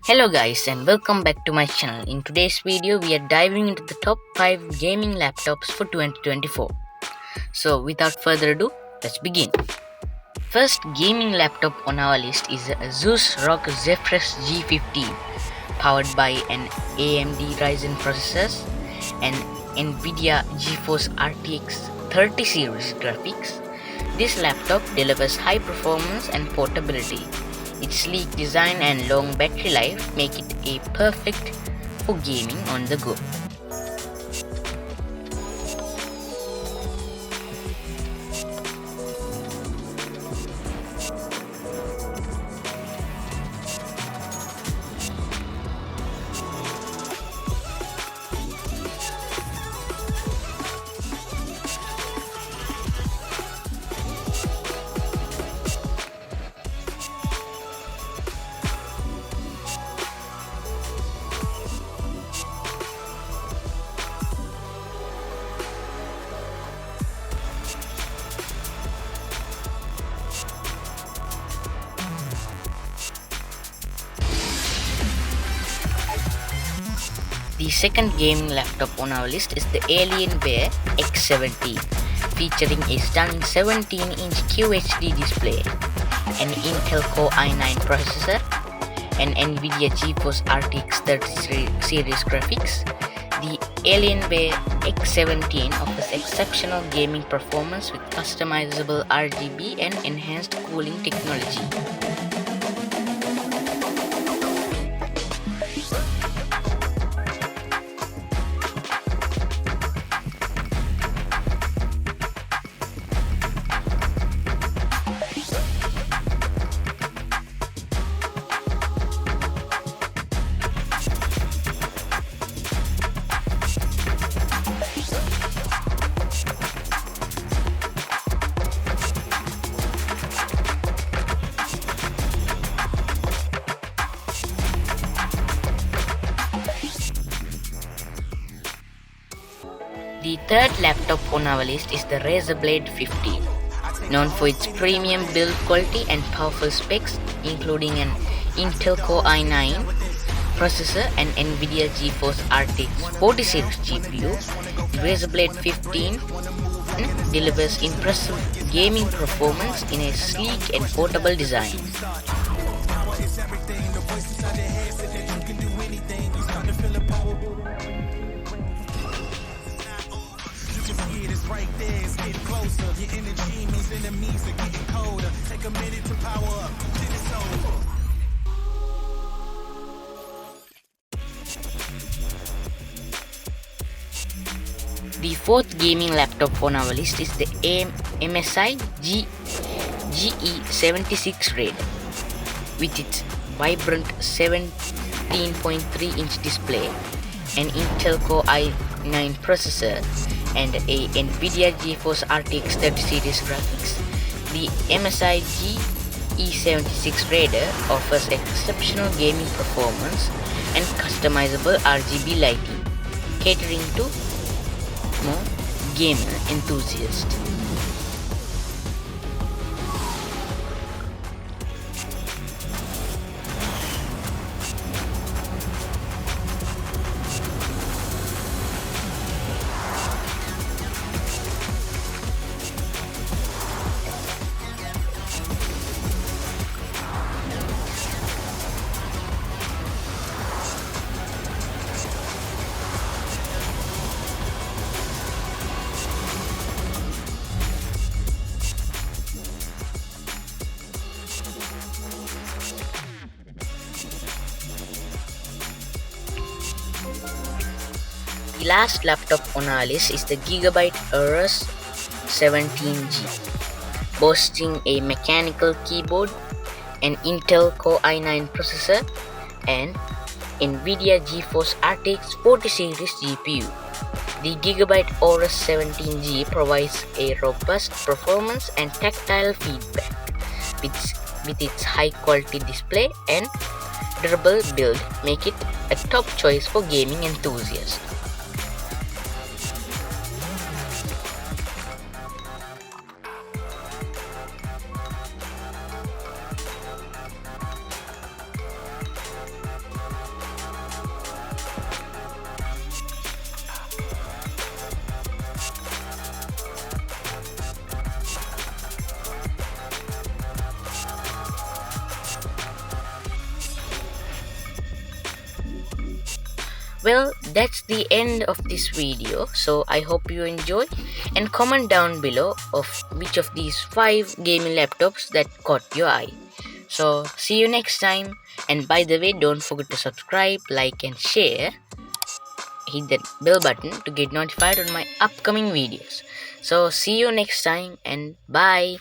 Hello guys and welcome back to my channel. In today's video we are diving into the top 5 gaming laptops for 2024. So without further ado, let's begin. First gaming laptop on our list is the ASUS ROG Zephyrus G15, powered by an AMD Ryzen processors and NVIDIA GeForce RTX 30 series graphics. This laptop delivers high performance and portability. Its sleek design and long battery life make it a perfect for gaming on the go. The second gaming laptop on our list is the Alienware X17, featuring a stunning 17-inch QHD display, an Intel Core i9 processor, and NVIDIA GeForce RTX 30 series graphics. The Alienware X17 offers exceptional gaming performance with customizable RGB and enhanced cooling technology. The third laptop on our list is the Razer Blade 15, known for its premium build quality and powerful specs, including an Intel Core i9 processor and NVIDIA GeForce RTX 40 series GPU. The Razer Blade 15 delivers impressive gaming performance in a sleek and portable design. Right there, it's getting closer. Your energy means enemies are getting colder. Take a minute to power up. Till it's over. The fourth gaming laptop on our list is the MSI GE76 Raider. With its vibrant 17.3-inch display, an Intel Core i9 processor, and a NVIDIA GeForce RTX 30 series graphics, the MSI GE76 Raider offers exceptional gaming performance and customizable RGB lighting, catering to more gamer enthusiasts. The last laptop on our list is the Gigabyte Aorus 17G, boasting a mechanical keyboard, an Intel Core i9 processor, and NVIDIA GeForce RTX 40 series GPU. The Gigabyte Aorus 17G provides a robust performance and tactile feedback. With its high-quality display and durable build, make it a top choice for gaming enthusiasts. Well, that's the end of this video. So I hope you enjoyed, and comment down below of which of these 5 gaming laptops that caught your eye. So see you next time, and by the way, don't forget to subscribe, like and share. Hit that bell button to get notified on my upcoming videos. So see you next time, and bye.